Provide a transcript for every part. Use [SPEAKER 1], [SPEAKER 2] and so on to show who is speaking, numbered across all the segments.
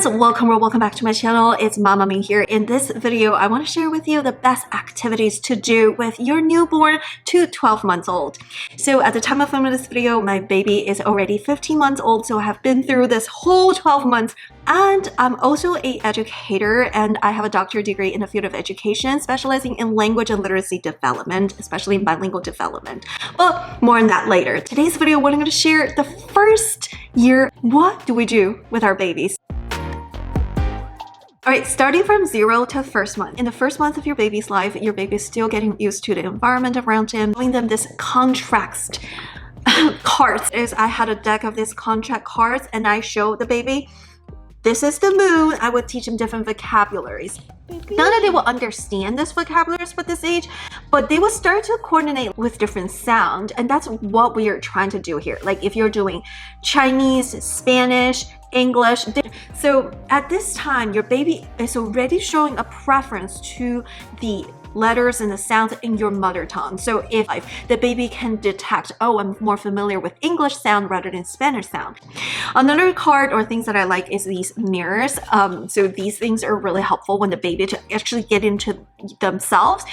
[SPEAKER 1] friends, welcome back to my channel. It's Mama Ming here. In this video, I want to share with you the best activities to do with your newborn to 12 months old. So at the time of filming this video, my baby is already 15 months old, so I have been through this whole 12 months. And I'm also an educator, and I have a doctorate degree in the field of education, specializing in language and literacy development, especially bilingual development. But more on that later. Today's video, what I'm going to share the first year, what do we do with our babies? Alright, starting from 0 to first month. In the first month of your baby's life, your baby is still getting used to the environment around him, giving them this contrast cards. I had a deck of these contract cards and I showed the baby, this is the moon. I would teach them different vocabularies. Not that they will understand this vocabularies for this age, but they will start to coordinate with different sound, and that's what we are trying to do here. Like if you're doing Chinese, Spanish, English. So at this time, your baby is already showing a preference to the letters and the sounds in your mother tongue. So if the baby can detect, oh, I'm more familiar with English sound rather than Spanish sound. Another card or things that I like is these mirrors. So these things are really helpful when the baby to actually get into themselves.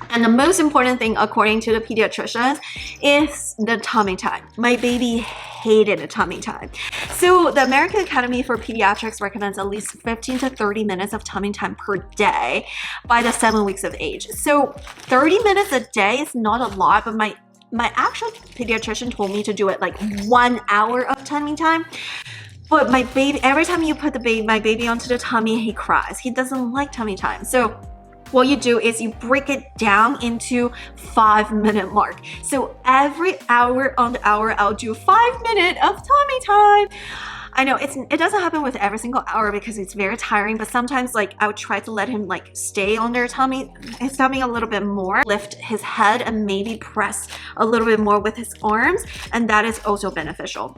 [SPEAKER 1] And the most important thing, according to the pediatricians, is the tummy time. My baby hated a tummy time. So the American Academy for Pediatrics recommends at least 15 to 30 minutes of tummy time per day by the 7 weeks of age. So 30 minutes a day is not a lot, but my actual pediatrician told me to do it like 1 hour of tummy time. But my baby, every time you put my baby onto the tummy, he cries. He doesn't like tummy time. So what you do is you break it down into 5-minute mark. So every hour on the hour, I'll do 5 minutes of tummy time. I know it doesn't happen with every single hour because it's very tiring, but sometimes like I would try to let him like stay on his tummy a little bit more, lift his head and maybe press a little bit more with his arms, and that is also beneficial.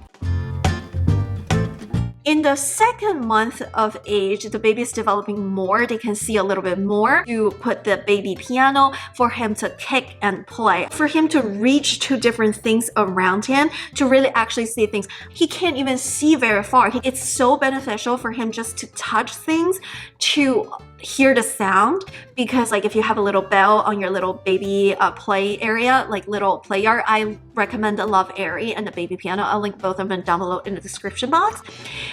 [SPEAKER 1] In the second month of age, the baby is developing more. They can see a little bit more. You put the baby piano for him to kick and play, for him to reach to different things around him, to really actually see things. He can't even see very far. It's so beneficial for him just to touch things, to hear the sound, because like if you have a little bell on your little baby play area, like little Playard, I recommend the Love Airy and the baby piano. I'll link both of them down below in the description box.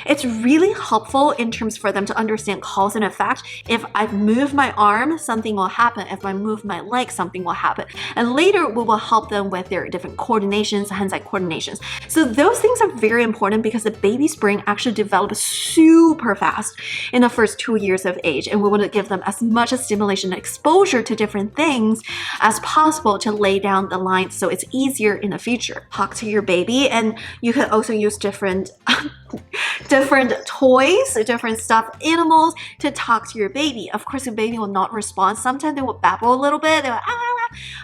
[SPEAKER 1] It's really helpful in terms for them to understand cause and effect. If I move my arm, something will happen. If I move my leg, something will happen. And later we will help them with their different coordinations, hands-eye coordinations. So those things are very important because the baby's brain actually develops super fast in the first 2 years of age, and we want to give them as much stimulation and exposure to different things as possible to lay down the lines so it's easier in the future. Talk to your baby, and you can also use different toys, different stuffed animals to talk to your baby. Of course, the baby will not respond. Sometimes they will babble a little bit. They're like,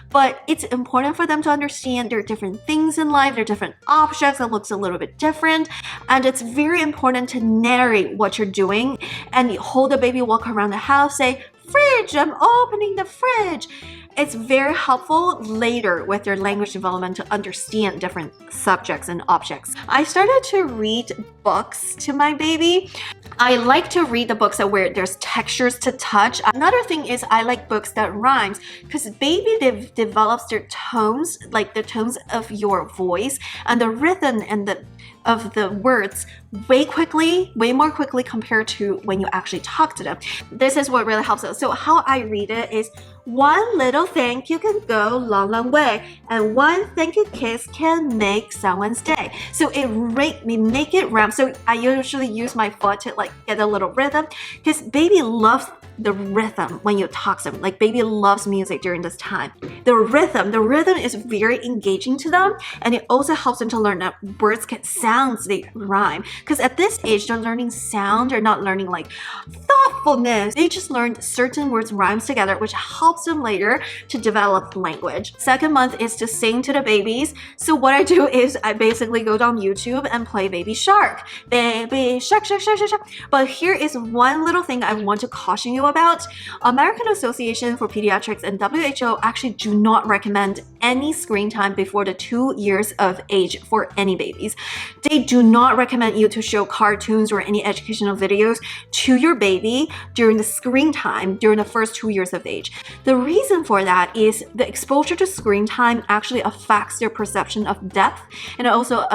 [SPEAKER 1] but it's important for them to understand there are different things in life, there are different objects that looks a little bit different, and it's very important to narrate what you're doing and you hold the baby, walk around the house, say, fridge, I'm opening the fridge. It's very helpful later with your language development to understand different subjects and objects. I started to read books to my baby. I like to read the books where there's textures to touch. Another thing is I like books that rhymes, because baby develops their tones, like the tones of your voice and the rhythm and of the words way more quickly compared to when you actually talk to them. This is what really helps us. So how I read it is, one little thank you can go long way, and one thank you kiss can make someone's day. So we make it rhyme. So I usually use my foot to like get a little rhythm, because baby loves the rhythm when you talk to them. Like baby loves music during this time. The rhythm is very engaging to them, and it also helps them to learn that words get sounds, they rhyme. Because at this age, they're learning sound, they're not learning like thoughtfulness. They just learned certain words rhymes together, which helps them later to develop language. Second month is to sing to the babies. So what I do is I basically go down YouTube and play Baby Shark. Baby Shark, shark, shark, shark, shark. But here is one little thing I want to caution you about, American Association for Pediatrics and WHO actually do not recommend any screen time before the 2 years of age for any babies. They do not recommend you to show cartoons or any educational videos to your baby during the screen time during the first 2 years of age. The reason for that is the exposure to screen time actually affects their perception of depth, and it also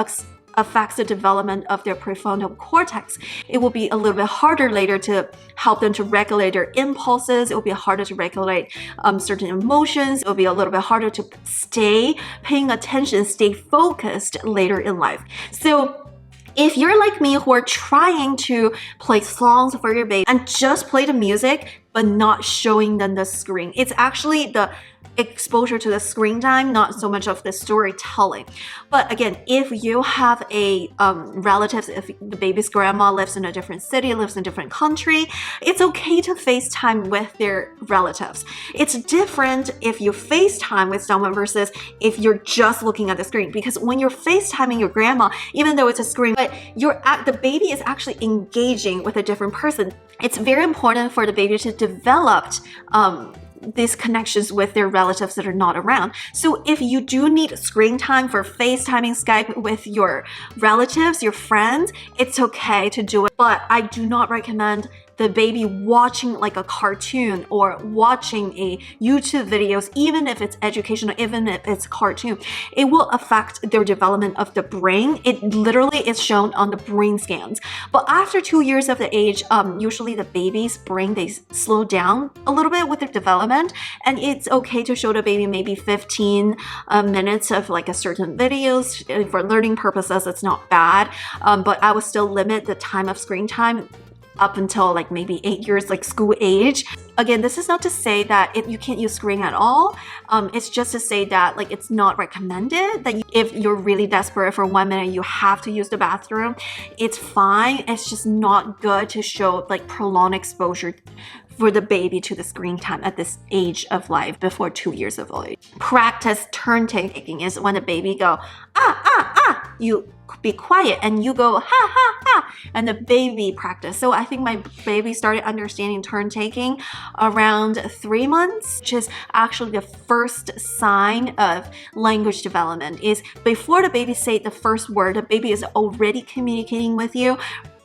[SPEAKER 1] affects the development of their prefrontal cortex. It will be a little bit harder later to help them to regulate their impulses. It will be harder to regulate certain emotions. It will be a little bit harder to stay paying attention, stay focused later in life. So if you're like me who are trying to play songs for your baby and just play the music but not showing them the screen, it's actually the exposure to the screen time, not so much of the storytelling. But again, if you have a relatives, if the baby's grandma lives in a different city, lives in a different country, it's okay to FaceTime with their relatives. It's different if you FaceTime with someone versus if you're just looking at the screen, because when you're FaceTiming your grandma, even though it's a screen, but the baby is actually engaging with a different person. It's very important for the baby to develop these connections with their relatives that are not around. So if you do need screen time for FaceTiming, Skype with your relatives, your friends, it's okay to do it. But I do not recommend the baby watching like a cartoon or watching a YouTube videos, even if it's educational, even if it's cartoon. It will affect their development of the brain. It literally is shown on the brain scans. But after 2 years of the age, usually the baby's brain, they slow down a little bit with their development, and it's okay to show the baby maybe 15 minutes of like a certain videos for learning purposes. It's not bad, but I would still limit the time of screen time up until like maybe 8 years, like school age. Again, this is not to say that you can't use screen at all. It's just to say that like it's not recommended, that if you're really desperate for 1 minute, you have to use the bathroom. It's fine. It's just not good to show like prolonged exposure for the baby to the screen time at this age of life before 2 years of age. Practice turn taking is when the baby go, you be quiet and you go, ha, ha, ha, and the baby practice. So I think my baby started understanding turn taking around 3 months, which is actually the first sign of language development. Is before the baby say the first word, the baby is already communicating with you,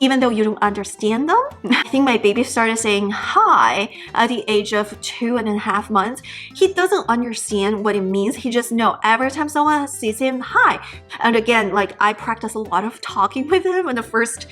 [SPEAKER 1] even though you don't understand them. I think my baby started saying hi at the age of 2.5 months. He doesn't understand what it means. He just knows every time someone sees him, hi. And again, like I practice a lot of talking with him in the first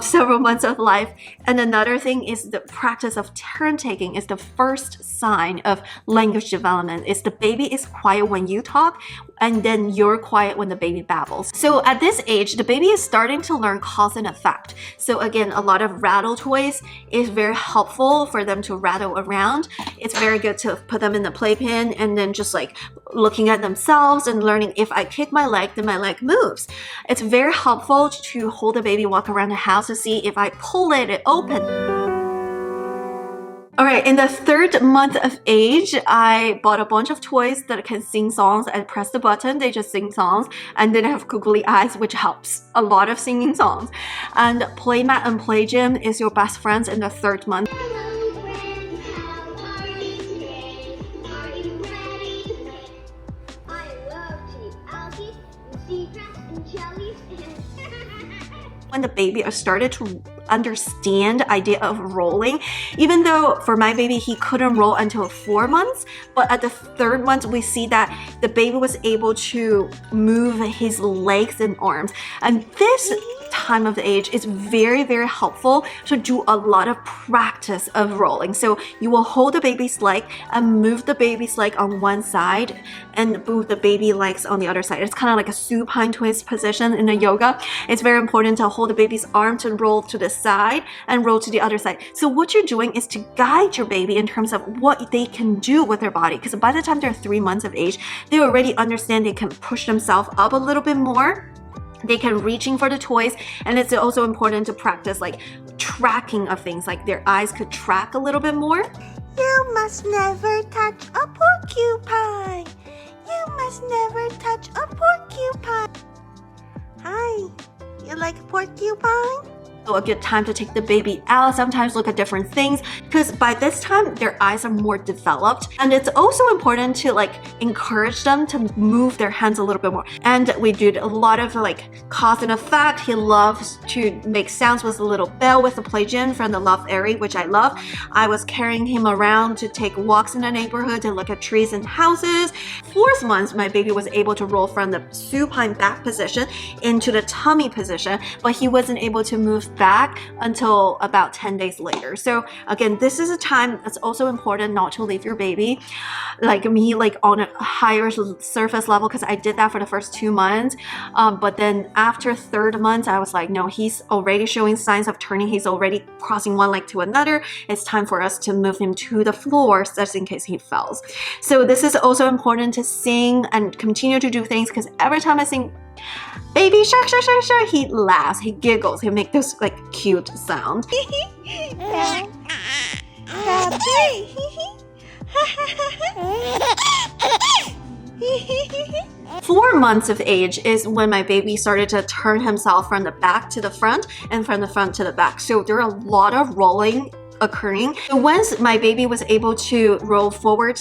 [SPEAKER 1] several months of life. And another thing is the practice of turn taking is the first sign of language development. Is the baby is quiet when you talk, and then you're quiet when the baby babbles. So at this age, the baby is starting to learn cause and effect. So again, a lot of rattle toys is very helpful for them to rattle around. It's very good to put them in the playpen and then just like looking at themselves and learning, if I kick my leg, then my leg moves. It's very helpful to hold the baby, walk around the house to see if I pull it, it opens. All right, in the 3rd month of age, I bought a bunch of toys that can sing songs. I press the button, they just sing songs, and then I have googly eyes, which helps a lot of singing songs. And Playmat and Play Gym is your best friends in the 3rd month.
[SPEAKER 2] Hello friends, how are you today? Are you ready to play? I love to eat algae and seagrass and jellies and
[SPEAKER 1] When the baby started to understand the idea of rolling, even though for my baby he couldn't roll until 4 months, but at the 3rd month we see that the baby was able to move his legs and arms, and this time of the age is very, very helpful to do a lot of practice of rolling. So you will hold the baby's leg and move the baby's leg on one side and move the baby legs on the other side. It's kind of like a supine twist position in the yoga. It's very important to hold the baby's arm to roll to the side and roll to the other side. So what you're doing is to guide your baby in terms of what they can do with their body, because by the time they're 3 months of age, they already understand they can push themselves up a little bit more. They can reaching for the toys, and it's also important to practice like tracking of things, like their eyes could track a little bit more.
[SPEAKER 3] You must never touch a porcupine. You must never touch a porcupine. Hi, you like porcupine?
[SPEAKER 1] A good time to take the baby out, sometimes look at different things, because by this time their eyes are more developed. And it's also important to like encourage them to move their hands a little bit more. And we did a lot of like cause and effect. He loves to make sounds with a little bell with the play gym from the love area, which I love. I was carrying him around to take walks in the neighborhood to look at trees and houses. 4th month, my baby was able to roll from the supine back position into the tummy position, but he wasn't able to move back until about 10 days later. So again, this is a time that's also important not to leave your baby like me, like on a higher surface level, because I did that for the first 2 months. But then after 3rd month, I was like, no, he's already showing signs of turning. He's already crossing one leg to another. It's time for us to move him to the floor just in case he falls. So this is also important to sing and continue to do things, because every time I sing baby shark shark shark shark, he laughs, he giggles, he makes this like cute sound. 4 months of age is when my baby started to turn himself from the back to the front and from the front to the back. So there are a lot of rolling occurring. So once my baby was able to roll forward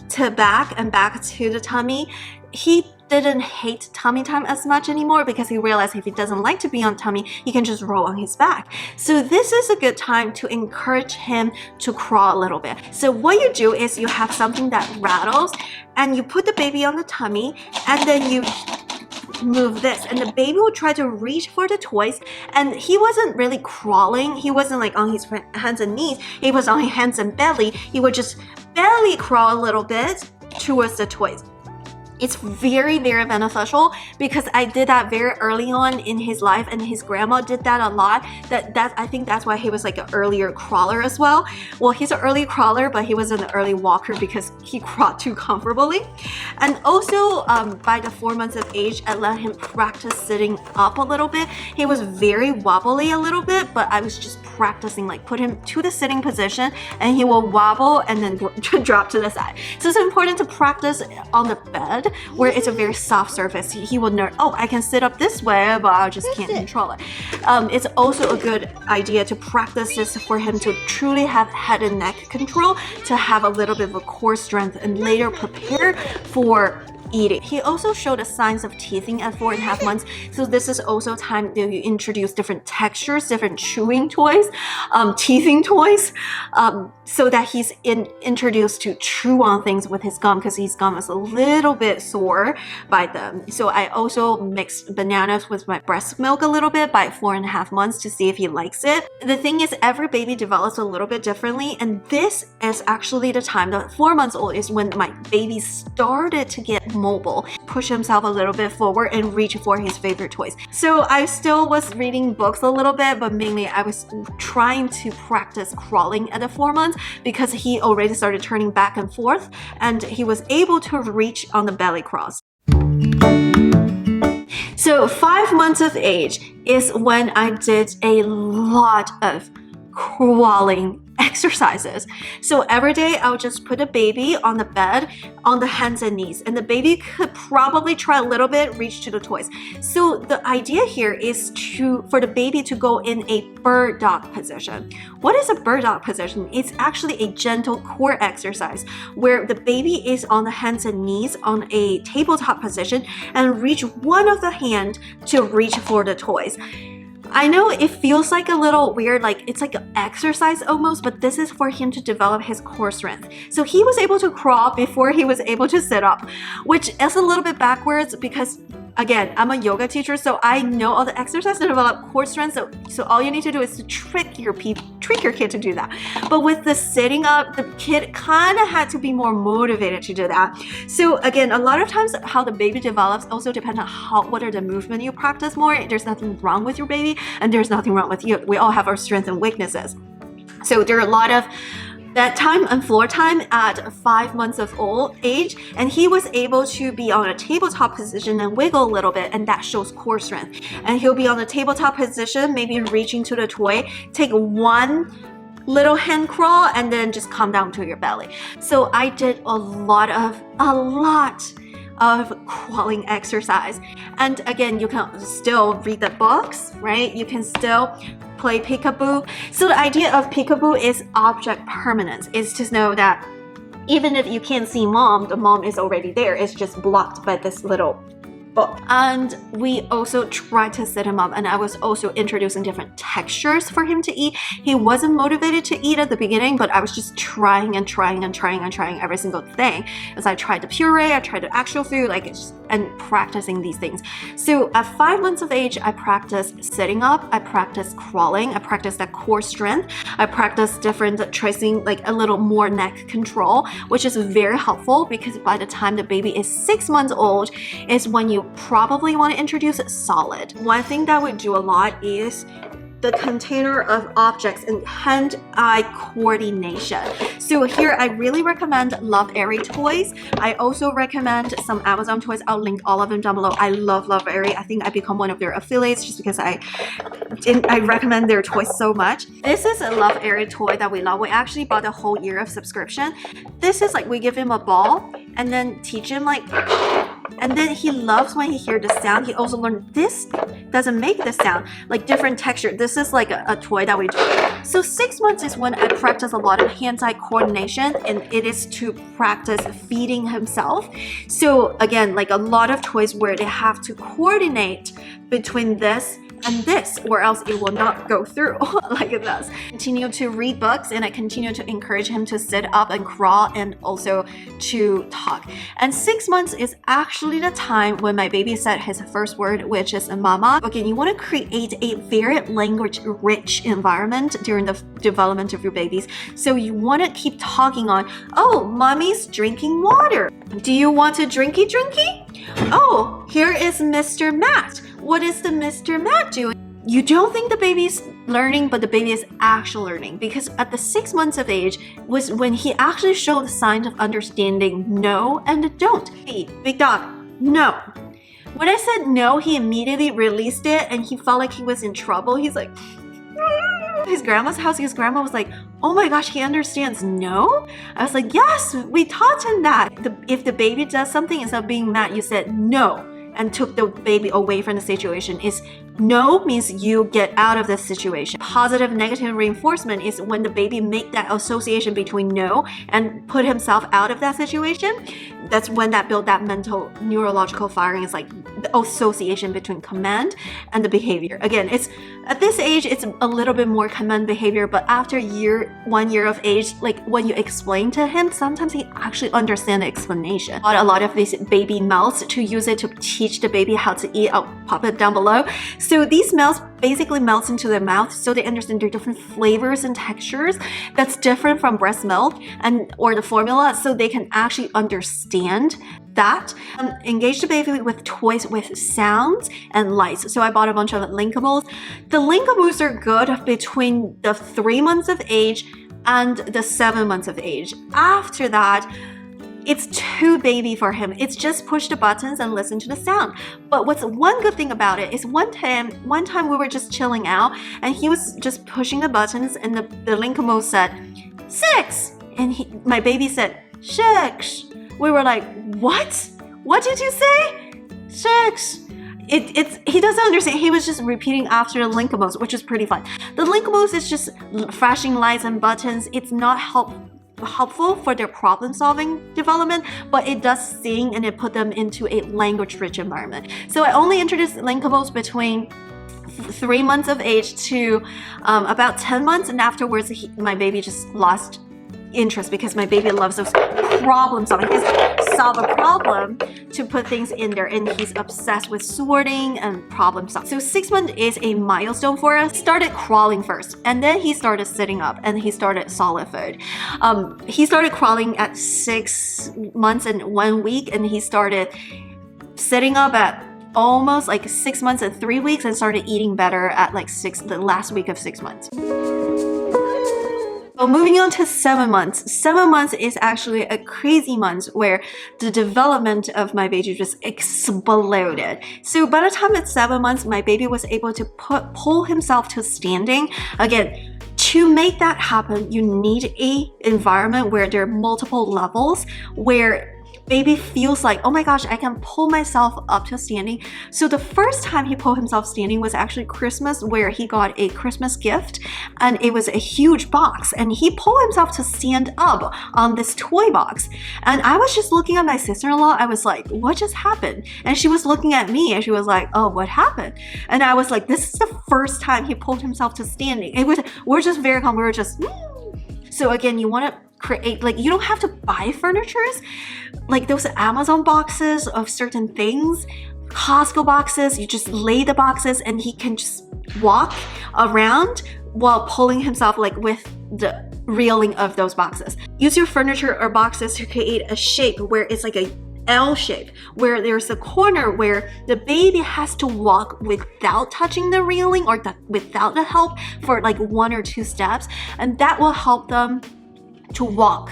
[SPEAKER 1] to back and back to the tummy, he didn't hate tummy time as much anymore, because he realized if he doesn't like to be on tummy, he can just roll on his back. So this is a good time to encourage him to crawl a little bit. So what you do is you have something that rattles and you put the baby on the tummy, and then you move this, and the baby will try to reach for the toys. And he wasn't really crawling, he wasn't like on his hands and knees, he was on his hands and belly. He would just belly crawl a little bit towards the toys. It's very, very beneficial, because I did that very early on in his life, and his grandma did that a lot. I think that's why he was like an earlier crawler as well. Well, he's an early crawler, but he wasn't an early walker because he crawled too comfortably. And also by the 4 months of age, I let him practice sitting up a little bit. He was very wobbly a little bit, but I was just practicing, like put him to the sitting position and he will wobble and then drop to the side. So it's important to practice on the bed where it's a very soft surface. He will know, oh, I can sit up this way, but I just can't control it. It's also a good idea to practice this for him to truly have head and neck control, to have a little bit of a core strength and later prepare for eating. He also showed the signs of teething at 4.5 months. So this is also time that you introduce different textures, different chewing toys, teething toys, so that he's introduced to chew on things with his gum, because his gum is a little bit sore by them. So I also mixed bananas with my breast milk a little bit by 4.5 months to see if he likes it. The thing is, every baby develops a little bit differently, and this is actually the time that 4 months old is when my baby started to get mobile, push himself a little bit forward and reach for his favorite toys. So I still was reading books a little bit, but mainly I was trying to practice crawling at the 4 months, because he already started turning back and forth and he was able to reach on the belly cross. So 5 months of age is when I did a lot of crawling exercises. So every day I would just put a baby on the bed on the hands and knees, and the baby could probably try a little bit, reach to the toys. So the idea here is for the baby to go in a bird dog position. What is a bird dog position? It's actually a gentle core exercise where the baby is on the hands and knees on a tabletop position and reach one of the hand to reach for the toys. I know it feels like a little weird, like it's like an exercise almost, but this is for him to develop his core strength. So he was able to crawl before he was able to sit up, which is a little bit backwards because, again, I'm a yoga teacher, so I know all the exercises to develop core strength. So all you need to do is to trick your kid to do that. But with the sitting up, the kid kind of had to be more motivated to do that. So again, a lot of times how the baby develops also depends on what are the movement you practice more. There's nothing wrong with your baby, and there's nothing wrong with you. We all have our strengths and weaknesses. So there are a lot of bedtime and floor time at 5 months of age, and he was able to be on a tabletop position and wiggle a little bit, and that shows core strength. And he'll be on the tabletop position, maybe reaching to the toy, take one little hand crawl and then just come down to your belly. So I did a lot of crawling exercise. And again, you can still read the books, right? You can still play peekaboo. So the idea of peekaboo is object permanence. Is to know that even if you can't see mom, the mom is already there. It's just blocked by this little book. And we also tried to set him up, and I was also introducing different textures for him to eat. He wasn't motivated to eat at the beginning, but I was just trying every single thing. As I tried the puree, I tried the actual food, and practicing these things. So at 5 months of age, I practiced sitting up, I practiced crawling, I practiced that core strength, I practiced different tracing, like a little more neck control, which is very helpful because by the time the baby is 6 months old is when you probably want to introduce solid. One thing that we do a lot is the container of objects and hand-eye coordination. So here I really recommend Love Airy toys. I also recommend some Amazon toys. I'll link all of them down below. I love Love Airy. I think I become one of their affiliates just because I recommend their toys so much. This is a Love Airy toy that we love. We actually bought a whole year of subscription. This is like we give him a ball and then teach him and then he loves when he hears the sound. He also learned this doesn't make the sound, like different texture. This is like a toy that we do. So 6 months is when I practice a lot of hand-eye coordination, and it is to practice feeding himself. So again, like a lot of toys where they have to coordinate between this and this, or else it will not go through like this. Continue to read books, and I continue to encourage him to sit up and crawl and also to talk. And 6 months is actually the time when my baby said his first word, which is mama. Okay, you want to create a very language-rich environment during the development of your babies. So you want to keep talking on, oh, mommy's drinking water. Do you want a drinky? Oh, here is Mr. Matt. What is the Mr. Matt doing? You don't think the baby's learning, but the baby is actually learning, because at the 6 months of age was when he actually showed signs of understanding no and don't. Hey, big dog, no. When I said no, he immediately released it and he felt like he was in trouble. He's like, his grandma's house, his grandma was like, oh my gosh, he understands no? I was like, yes, we taught him that. If the baby does something, instead of being mad, you said no and took the baby away from the situation. Is no means you get out of the situation. Positive negative reinforcement is when the baby make that association between no and put himself out of that situation. That's when that build that mental neurological firing. Is like the association between command and the behavior. Again, it's at this age it's a little bit more command behavior, but after 1 year of age, like when you explain to him, sometimes he actually understands the explanation. Bought a lot of these baby mouths to use it to teach the baby how to eat. I'll pop it down below. So these mouths basically melts into their mouth, so they understand their different flavors and textures that's different from breast milk or the formula, so they can actually understand that. Engage the baby with toys with sounds and lights. So I bought a bunch of linkables. The linkables are good between the 3 months of age and the 7 months of age. After that, it's too baby for him. It's just push the buttons and listen to the sound. But what's one good thing about it is one time we were just chilling out and he was just pushing the buttons and the Linkamo said 6 and my baby said 6. We were like, what? What did you say? 6. He doesn't understand. He was just repeating after the Linkamos, which is pretty fun. The Linkamos is just flashing lights and buttons. It's not helpful for their problem-solving development, but it does sing and it put them into a language-rich environment. So I only introduced linkables between 3 months of age to about 10 months, and afterwards my baby just lost interest because my baby loves those problem solving. He's solve a problem to put things in there, and he's obsessed with sorting and problem solving. So 6 months is a milestone for us. He started crawling first, and then he started sitting up, and he started solid food. He started crawling at 6 months and 1 week, and he started sitting up at almost like 6 months and 3 weeks, and started eating better at like the last week of 6 months. So moving on to 7 months. 7 months is actually a crazy month where the development of my baby just exploded. So by the time it's 7 months, my baby was able to pull himself to standing. Again, to make that happen, you need an environment where there are multiple levels, where baby feels like, oh my gosh, I can pull myself up to standing. So the first time he pulled himself standing was actually Christmas, where he got a Christmas gift, and it was a huge box, and he pulled himself to stand up on this toy box. And I was just looking at my sister-in-law. I was like, what just happened? And she was looking at me and she was like, oh, what happened? And I was like, this is the first time he pulled himself to standing. We're just very calm. We were just So again, you want to create, like, you don't have to buy furnitures, like those Amazon boxes of certain things, Costco boxes. You just lay the boxes and he can just walk around while pulling himself, like with the reeling of those boxes. Use your furniture or boxes to create a shape where it's like a L shape, where there's a corner where the baby has to walk without touching the railing or without the help for like 1 or 2 steps, and that will help them to walk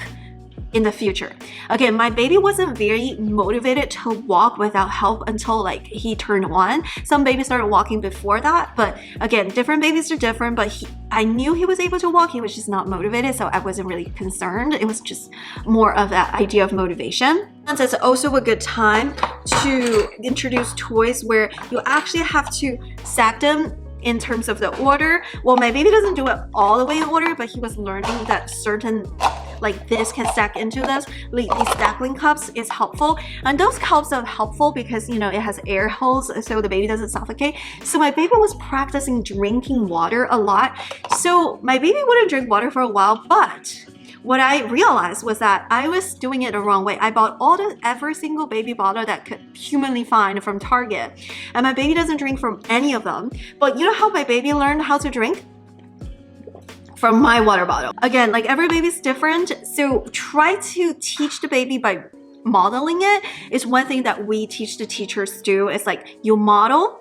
[SPEAKER 1] in the future. Again, my baby wasn't very motivated to walk without help until like he turned 1. Some babies started walking before that, but again, different babies are different, but I knew he was able to walk. He was just not motivated, so I wasn't really concerned. It was just more of that idea of motivation. And it's also a good time to introduce toys where you actually have to stack them in terms of the order. Well, my baby doesn't do it all the way in order, but he was learning that certain, like this can stack into this. Like these stackling cups is helpful, and those cups are helpful because, you know, it has air holes so the baby doesn't suffocate. So my baby was practicing drinking water a lot. So my baby wouldn't drink water for a while, but what I realized was that I was doing it the wrong way. I bought every single baby bottle that could humanly find from Target, and my baby doesn't drink from any of them. But you know how my baby learned how to drink? From my water bottle. Again, like every baby's different, so try to teach the baby by modeling it. It's one thing that we teach the teachers do. It's like you model,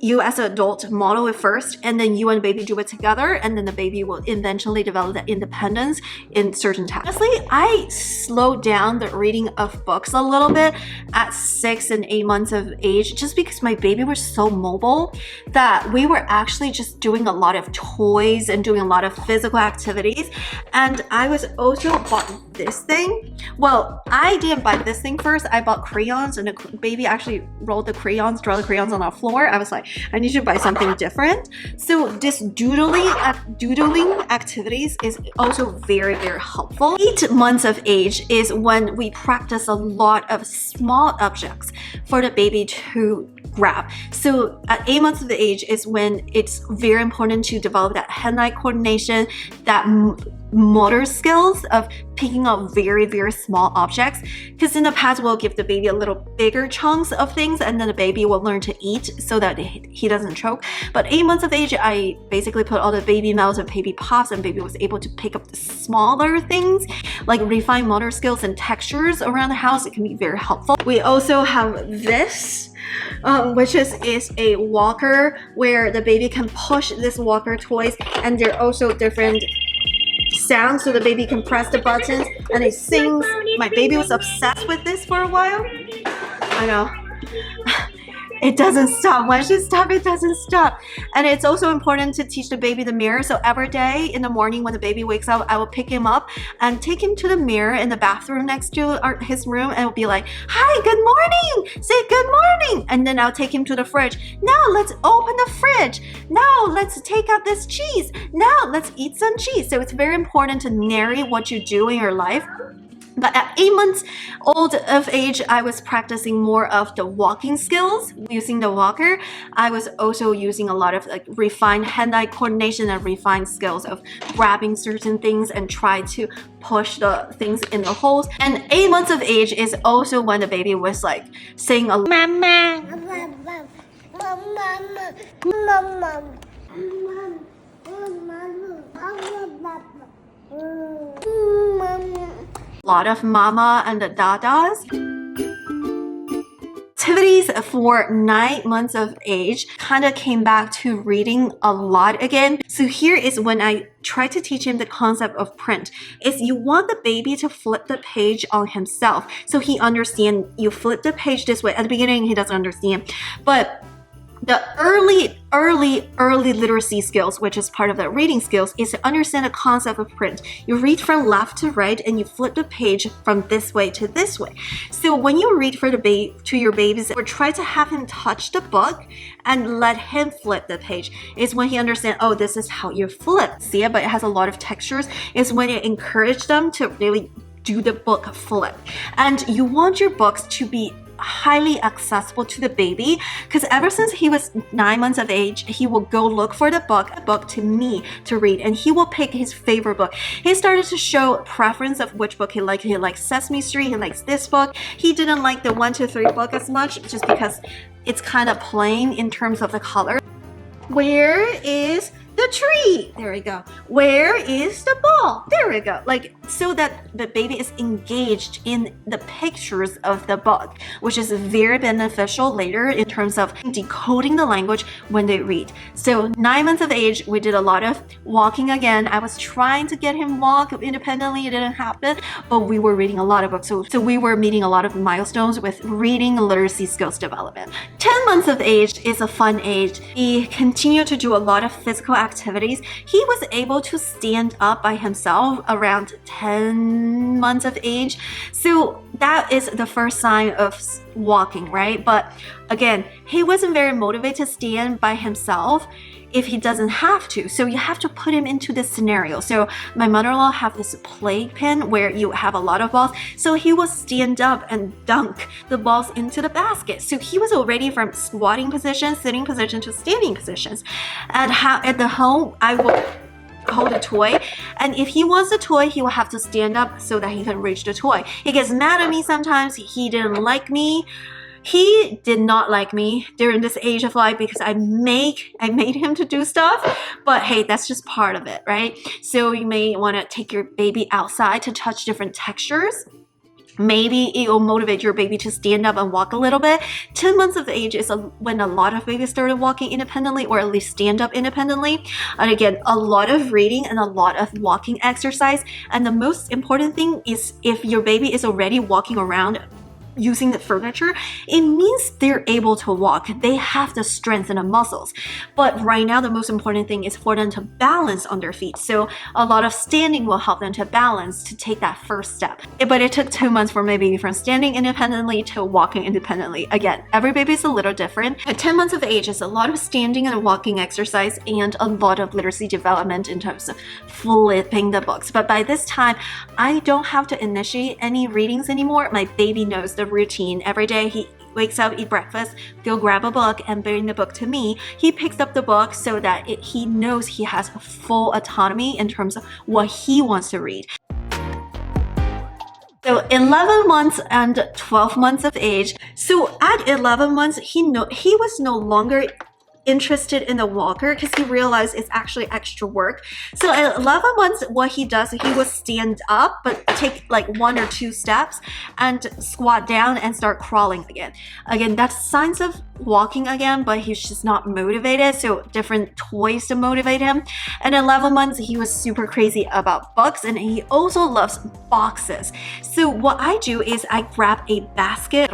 [SPEAKER 1] you as an adult model it first, and then you and the baby do it together, and then the baby will eventually develop that independence in certain tasks. Honestly, I slowed down the reading of books a little bit at 6 and 8 months of age, just because my baby was so mobile that we were actually just doing a lot of toys and doing a lot of physical activities. And I was also bought this thing. Well, I didn't buy this thing first. I bought crayons, and the baby actually draw the crayons on our floor. I was like, I need to buy something different. So this doodling activities is also very, very helpful. 8 months of age is when we practice a lot of small objects for the baby to grab. So at 8 months of age is when it's very important to develop that hand-eye coordination, that motor skills of picking up very, very small objects, because in the past we'll give the baby a little bigger chunks of things, and then the baby will learn to eat so that he doesn't choke. But 8 months of age, I basically put all the baby melts and baby pops, and baby was able to pick up the smaller things, like refined motor skills and textures around the house. It can be very helpful. We also have this, which is a walker where the baby can push this walker toys, and they're also different sounds, so the baby can press the buttons and it sings. My baby was obsessed with this for a while. I know. It doesn't stop. Once you stop, it doesn't stop. And it's also important to teach the baby the mirror. So every day in the morning when the baby wakes up, I will pick him up and take him to the mirror in the bathroom next to his room, and I'll be like, hi, good morning. Say good morning. And then I'll take him to the fridge. Now let's open the fridge. Now let's take out this cheese. Now let's eat some cheese. So it's very important to narrate what you do in your life. But at 8 months old of age, I was practicing more of the walking skills using the walker. I was also using a lot of like refined hand-eye coordination and refined skills of grabbing certain things and try to push the things in the holes. And 8 months of age is also when the baby was like saying a mama, lot of mama and the dadas. Activities for 9 months of age kind of came back to reading a lot again. So here is when I try to teach him the concept of print. Is you want the baby to flip the page on himself so he understands. You flip the page this way. At the beginning he doesn't understand, but the early literacy skills, which is part of the reading skills, is to understand the concept of print. You read from left to right and you flip the page from this way to this way. So when you read for to your babies, or try to have him touch the book and let him flip the page, is when he understands, oh, this is how you flip. See it, but it has a lot of textures. Is when you encourage them to really do the book flip. And you want your books to be highly accessible to the baby, because ever since he was 9 months of age, he will go look for the book to me to read, and he will pick his favorite book. He started to show preference of which book he liked. He likes Sesame Street, he likes this book. He didn't like the 1, 2, 3 book as much, just because it's kind of plain in terms of the color. Where is the tree? There we go. Where is the ball? There we go. Like, so that the baby is engaged in the pictures of the book, which is very beneficial later in terms of decoding the language when they read. So 9 months of age, we did a lot of walking again. I was trying to get him walk independently. It didn't happen, but we were reading a lot of books. So we were meeting a lot of milestones with reading and literacy skills development. 10 months of age is a fun age. He continued to do a lot of physical activities. He was able to stand up by himself around 10 months of age. So that is the first sign of walking, right? But again, he wasn't very motivated to stand by himself if he doesn't have to. So you have to put him into this scenario. So my mother-in-law have this playpen where you have a lot of balls. So he will stand up and dunk the balls into the basket. So he was already from squatting position, sitting position to standing positions. At the home, I will hold a toy, and if he wants a toy, he will have to stand up so that he can reach the toy. He gets mad at me sometimes. He didn't like me. He did not like me during this age of life because I made him to do stuff, but hey, that's just part of it, right? So you may want to take your baby outside to touch different textures. Maybe it will motivate your baby to stand up and walk a little bit. 10 months of age is when a lot of babies started walking independently, or at least stand up independently. And again, a lot of reading and a lot of walking exercise. And the most important thing is, if your baby is already walking around using the furniture, it means they're able to walk. They have the strength and the muscles. But right now, the most important thing is for them to balance on their feet. So a lot of standing will help them to balance, to take that first step. But it took 2 months for my baby from standing independently to walking independently. Again, every baby is a little different. At 10 months of age is a lot of standing and walking exercise and a lot of literacy development in terms of flipping the books. But by this time, I don't have to initiate any readings anymore. My baby knows the routine. Every day he wakes up, eat breakfast, go grab a book and bring the book to me. He picks up the book so that he knows he has full autonomy in terms of what he wants to read. So 11 months and 12 months of age. So at 11 months, he was no longer interested in the walker because he realized it's actually extra work. So at 11 months, what he does, he will stand up but take like 1 or 2 steps and squat down and start crawling again. Again, that's signs of walking again, but he's just not motivated. So different toys to motivate him. And at 11 months, he was super crazy about books, and he also loves boxes. So what I do is I grab a basket,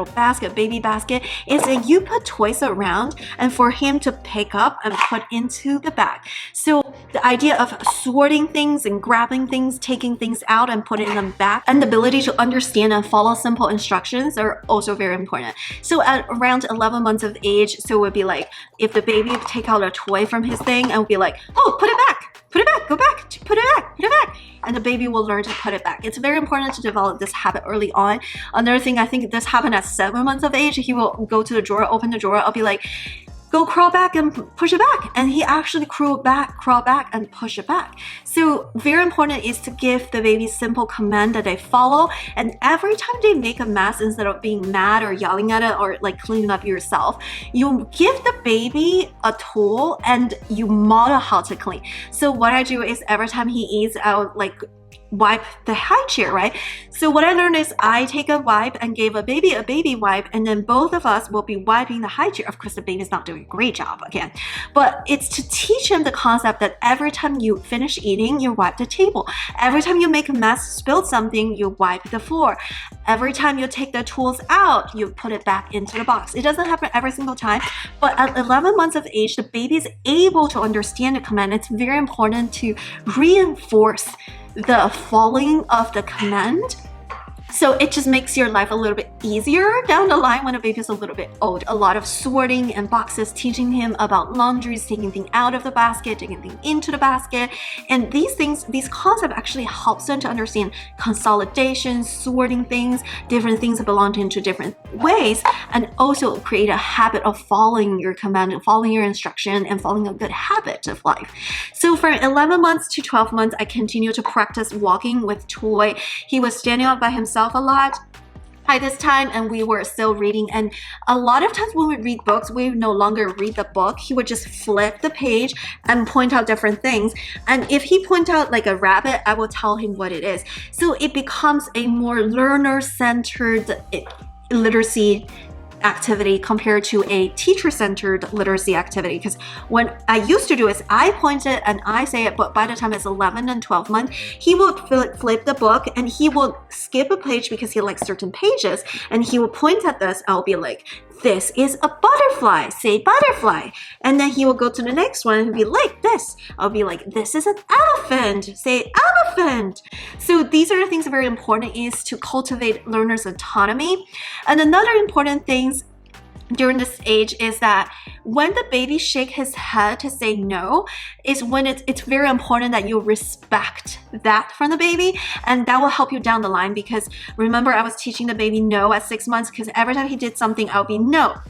[SPEAKER 1] baby basket, is that you put toys around and for him to pick up and put into the bag. So the idea of sorting things and grabbing things, taking things out and putting them back, and the ability to understand and follow simple instructions are also very important. So at around 11 months of age, so it would be like if the baby would take out a toy from his thing and would be like, oh, put it back, go back, put it back. And the baby will learn to put it back. It's very important to develop this habit early on. Another thing, I think this happened at 7 months of age. He will go to the drawer, open the drawer. I'll be like, go crawl back and push it back. And he actually crawl back and push it back. So very important is to give the baby simple command that they follow. And every time they make a mess, instead of being mad or yelling at it or like cleaning up yourself, you give the baby a tool and you model how to clean. So what I do is every time he eats, I would like wipe the high chair, right? So what I learned is I take a wipe and gave a baby wipe, and then both of us will be wiping the high chair. Of course, the baby's not doing a great job again, but it's to teach him the concept that every time you finish eating, you wipe the table. Every time you make a mess, spill something, you wipe the floor. Every time you take the tools out, you put it back into the box. It doesn't happen every single time, but at 11 months of age, the baby is able to understand the command. It's very important to reinforce the following of the command. So it just makes your life a little bit easier down the line when a baby is a little bit old. A lot of sorting and boxes, teaching him about laundries, taking things out of the basket, taking things into the basket. And these things, these concepts actually helps them to understand consolidation, sorting things, different things that belong into different ways, and also create a habit of following your command, following your instruction, and following a good habit of life. So from 11 months to 12 months, I continue to practice walking with toy. He was standing up by himself a lot by this time, and we were still reading. And a lot of times when we read books, we no longer read the book. He would just flip the page and point out different things. And if he point out like a rabbit, I will tell him what it is. So it becomes a more learner-centered literacy activity compared to a teacher-centered literacy activity. Because when I used to do is I point it and I say it, but by the time it's 11 and 12 months, he will flip the book and he will skip a page because he likes certain pages, and he will point at this. I'll be like, this is a butterfly, say butterfly. And then he will go to the next one and be like this. I'll be like, this is an elephant, say elephant. So these are the things that are very important, is to cultivate learners' autonomy. And another important thing during this age is that when the baby shake his head to say no, is when it's very important that you respect that from the baby, and that will help you down the line. Because remember, I was teaching the baby no at 6 months, because every time he did something, I'll be no,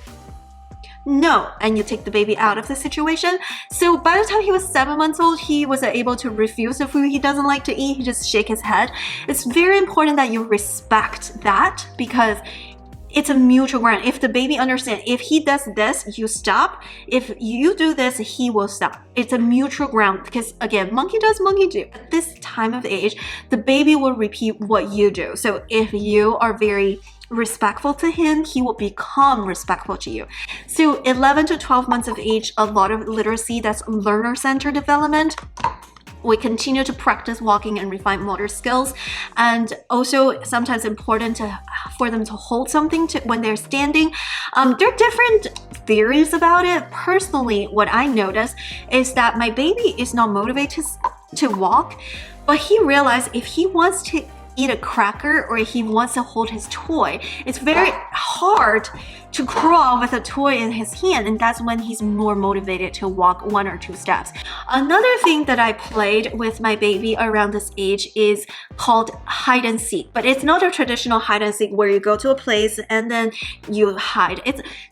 [SPEAKER 1] and you take the baby out of the situation. So by the time he was 7 months old, he was able to refuse the food he doesn't like to eat. He just shake his head. It's very important that you respect that, because it's a mutual ground. If the baby understands, if he does this, you stop. If you do this, he will stop. It's a mutual ground, because again, monkey does, monkey do. At this time of age, the baby will repeat what you do. So if you are very respectful to him, he will become respectful to you. So 11 to 12 months of age, a lot of literacy, that's learner-centered development. We continue to practice walking and refine motor skills, and also sometimes important for them to hold something when they're standing. There are different theories about it. Personally, what I notice is that my baby is not motivated to walk, but he realized if he wants to eat a cracker or he wants to hold his toy, it's very hard to crawl with a toy in his hand, and that's when he's more motivated to walk 1 or 2 steps. Another thing that I played with my baby around this age is called hide and seek, but it's not a traditional hide and seek where you go to a place and then you hide.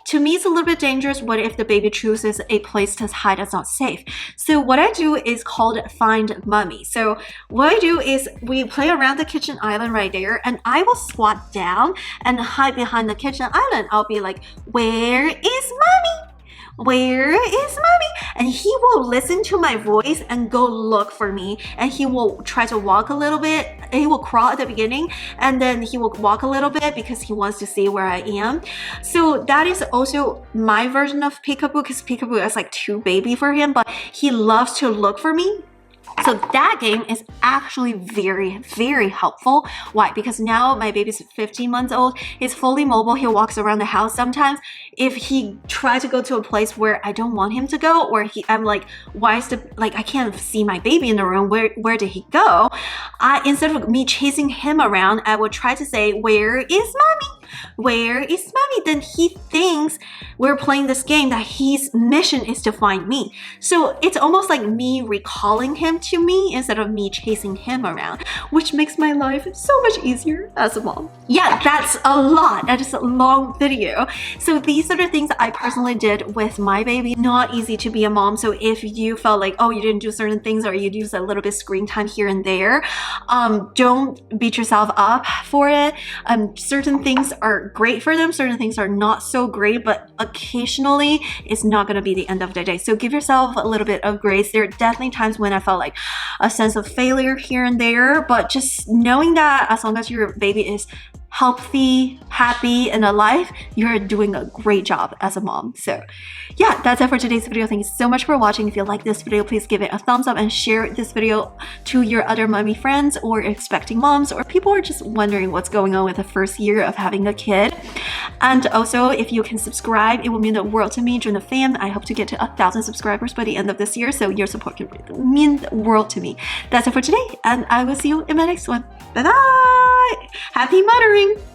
[SPEAKER 1] To me, it's a little bit dangerous. What if the baby chooses a place to hide that's not safe? So what I do is called find mummy. So what I do is we play around the kitchen island right there, and I will squat down and hide behind the kitchen island. I'll be like, where is mommy? Where is mommy? And he will listen to my voice and go look for me, and he will try to walk a little bit. He will crawl at the beginning, and then he will walk a little bit because he wants to see where I am. So that is also my version of peekaboo, because peekaboo is like too baby for him, but he loves to look for me. So that game is actually very, very helpful. Why? Because now my baby's 15 months old. He's fully mobile. He walks around the house sometimes. If he tries to go to a place where I don't want him to go, or I'm like, why is I can't see my baby in the room. Where did he go? Instead of me chasing him around, I would try to say, where is mommy? Where is mommy? Then he thinks we're playing this game that his mission is to find me. So it's almost like me recalling him to me instead of me chasing him around, which makes my life so much easier as a mom. Yeah, that's a lot. That is a long video. So these are the things I personally did with my baby. Not easy to be a mom. So if you felt like, oh, you didn't do certain things, or you use a little bit screen time here and there, don't beat yourself up for it. Certain things are great for them, certain things are not so great, but occasionally it's not going to be the end of the day. So give yourself a little bit of grace. There are definitely times when I felt like a sense of failure here and there, but just knowing that as long as your baby is healthy, happy, and alive, you're doing a great job as a mom. So yeah, that's it for today's video. Thank you so much for watching. If you like this video, please give it a thumbs up and share this video to your other mommy friends or expecting moms or people who are just wondering what's going on with the first year of having a kid. And also, if you can subscribe, it will mean the world to me. Join the fam. I hope to get to 1,000 subscribers by the end of this year, so your support can mean the world to me. That's it for today, and I will see you in my next one. Bye bye! Happy mothering!